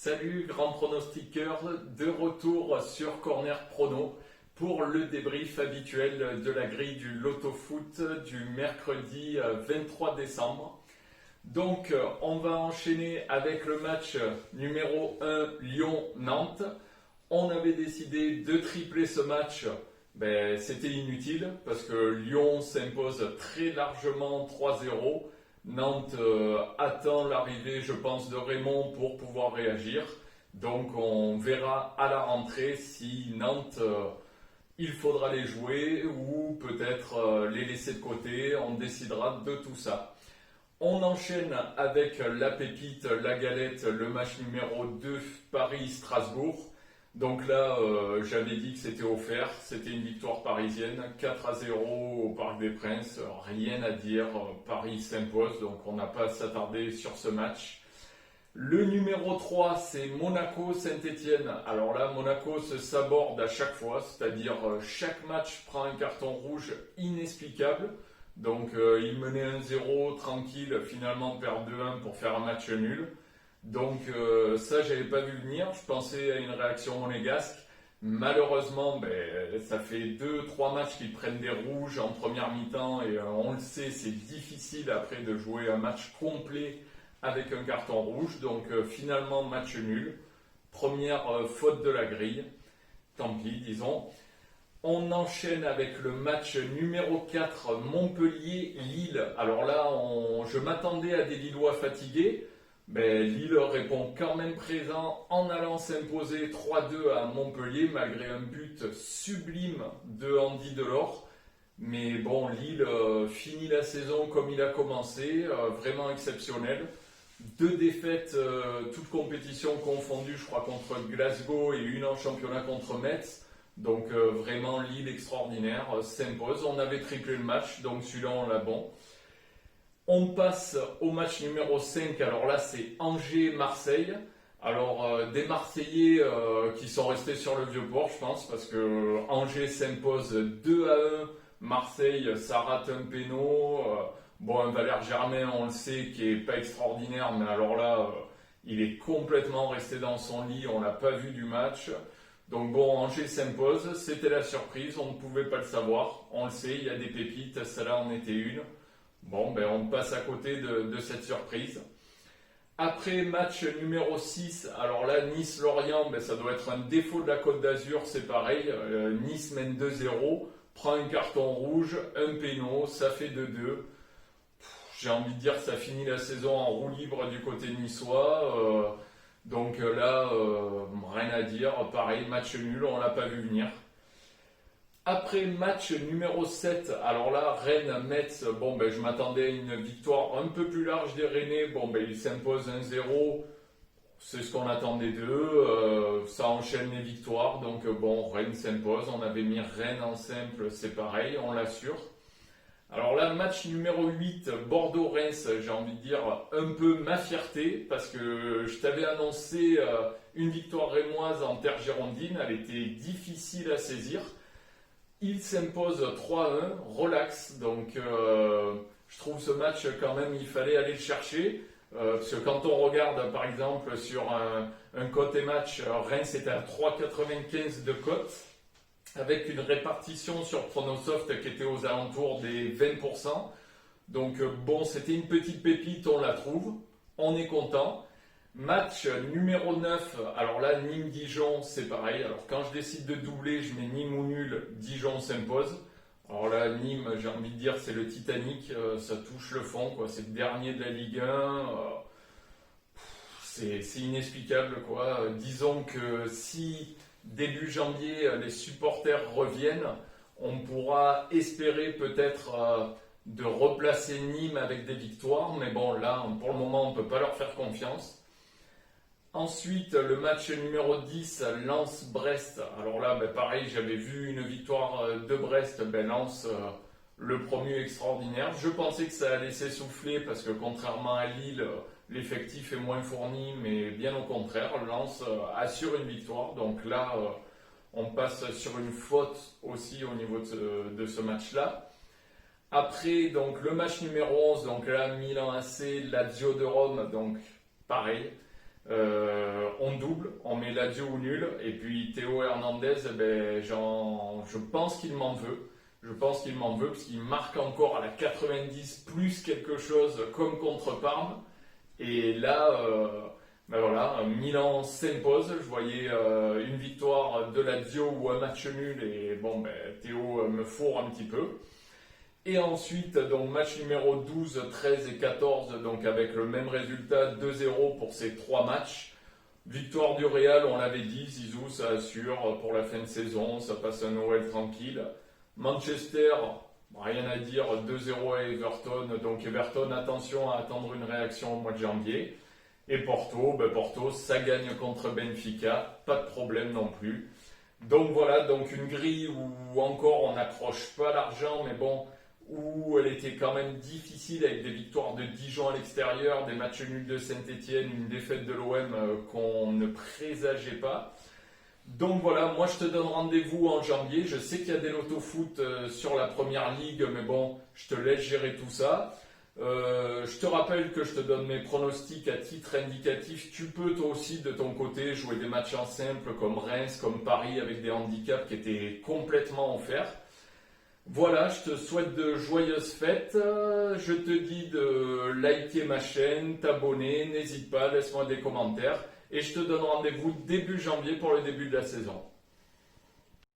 Salut grand pronostiqueur, de retour sur Corner Prono pour le débrief habituel de la grille du Loto Foot du mercredi 23 décembre. Donc on va enchaîner avec le match numéro 1 Lyon-Nantes. On avait décidé de tripler ce match, c'était inutile parce que Lyon s'impose très largement 3-0. Nantes attend l'arrivée, je pense, de Raymond pour pouvoir réagir. Donc on verra à la rentrée si Nantes, il faudra les jouer ou peut-être les laisser de côté. On décidera de tout ça. On enchaîne avec la pépite, la galette, le match numéro 2 Paris-Strasbourg. Donc là, j'avais dit que c'était offert, c'était une victoire parisienne, 4-0 au Parc des Princes, rien à dire, Paris s'impose, donc on n'a pas à s'attarder sur ce match. Le numéro 3, c'est Monaco-Saint-Étienne. Alors là, Monaco se saborde à chaque fois, c'est-à-dire chaque match prend un carton rouge inexplicable. Donc il menait 1-0 tranquille, finalement perd 2-1 pour faire un match nul. Donc ça j'avais pas vu venir, je pensais à une réaction monégasque. Malheureusement ça fait 2-3 matchs qui prennent des rouges en première mi-temps et on le sait, c'est difficile après de jouer un match complet avec un carton rouge. Donc finalement match nul, première faute de la grille, tant pis disons. On enchaîne avec le match numéro 4 Montpellier-Lille. Alors là je m'attendais à des Lillois fatigués. Lille répond quand même présent en allant s'imposer 3-2 à Montpellier malgré un but sublime de Andy Delors. Mais bon, Lille finit la saison comme il a commencé, vraiment exceptionnel. 2 défaites, toutes compétitions confondues, je crois, contre Glasgow et une en championnat contre Metz. Donc vraiment Lille extraordinaire, s'impose. On avait triplé le match, donc celui-là on l'a bon. On passe au match numéro 5, alors là c'est Angers-Marseille. Alors des Marseillais qui sont restés sur le vieux port je pense, parce que Angers s'impose 2-1, Marseille ça rate un péno. Un Valère Germain on le sait qui est pas extraordinaire, mais alors là il est complètement resté dans son lit, on l'a pas vu du match. Donc Angers s'impose, c'était la surprise, on ne pouvait pas le savoir, on le sait, il y a des pépites, celle-là en était une. On passe à côté de cette surprise. Après, match numéro 6, alors là, Nice-Lorient, ça doit être un défaut de la Côte d'Azur, c'est pareil. Nice mène 2-0, prend un carton rouge, un péno, ça fait 2-2. J'ai envie de dire que ça finit la saison en roue libre du côté niçois. Donc là, rien à dire, pareil, match nul, on l'a pas vu venir. Après match numéro 7, alors là, Rennes-Metz, je m'attendais à une victoire un peu plus large des Rennais. Ils s'imposent 1-0, c'est ce qu'on attendait d'eux, ça enchaîne les victoires. Donc Rennes s'impose, on avait mis Rennes en simple, c'est pareil, on l'assure. Alors là, match numéro 8, Bordeaux-Reims, j'ai envie de dire un peu ma fierté, parce que je t'avais annoncé une victoire rémoise en terre girondine, elle était difficile à saisir. Il s'impose 3-1, relax, donc je trouve ce match quand même, il fallait aller le chercher, parce que quand on regarde par exemple sur un cote et match, Reims était à 3,95 de cote, avec une répartition sur Pronosoft qui était aux alentours des 20%. Donc c'était une petite pépite, on la trouve, on est content. Match numéro 9, alors là Nîmes-Dijon c'est pareil, alors quand je décide de doubler je mets Nîmes ou nul, Dijon s'impose. Alors là Nîmes j'ai envie de dire c'est le Titanic, ça touche le fond quoi, c'est le dernier de la Ligue 1, c'est inexplicable quoi. Disons que si début janvier les supporters reviennent, on pourra espérer peut-être de replacer Nîmes avec des victoires, mais là pour le moment on ne peut pas leur faire confiance. Ensuite, le match numéro 10, Lens-Brest. Alors là, pareil, j'avais vu une victoire de Brest. Lens, le promu extraordinaire. Je pensais que ça allait s'essouffler parce que contrairement à Lille, l'effectif est moins fourni, mais bien au contraire, Lens assure une victoire. Donc là, on passe sur une faute aussi au niveau de ce match-là. Après, donc le match numéro 11, donc là, Milan AC, Lazio de Rome, donc pareil. on double, on met Lazio ou nul. Et puis Théo Hernandez, je pense qu'il m'en veut. Je pense qu'il m'en veut parce qu'il marque encore à la 90 plus quelque chose comme contre Parme. Et là, voilà, Milan s'impose. Je voyais une victoire de Lazio ou un match nul et Théo me fourre un petit peu. Et ensuite, donc match numéro 12, 13 et 14, donc avec le même résultat, 2-0 pour ces 3 matchs. Victoire du Real, on l'avait dit, Zizou, ça assure pour la fin de saison, ça passe un Noël tranquille. Manchester, rien à dire, 2-0 à Everton, donc Everton, attention à attendre une réaction au mois de janvier. Et Porto, Porto, ça gagne contre Benfica, pas de problème non plus. Donc voilà, donc une grille où encore on n'accroche pas l'argent, mais bon, où elle était quand même difficile avec des victoires de Dijon à l'extérieur, des matchs nuls de Saint-Etienne, une défaite de l'OM qu'on ne présageait pas. Donc voilà, moi je te donne rendez-vous en janvier. Je sais qu'il y a des loto-foot sur la première ligue, mais bon, je te laisse gérer tout ça. Je te rappelle que je te donne mes pronostics à titre indicatif. Tu peux toi aussi de ton côté jouer des matchs en simple comme Reims, comme Paris avec des handicaps qui étaient complètement offerts. Voilà, je te souhaite de joyeuses fêtes. Je te dis de liker ma chaîne, t'abonner, n'hésite pas, laisse-moi des commentaires. Et je te donne rendez-vous début janvier pour le début de la saison.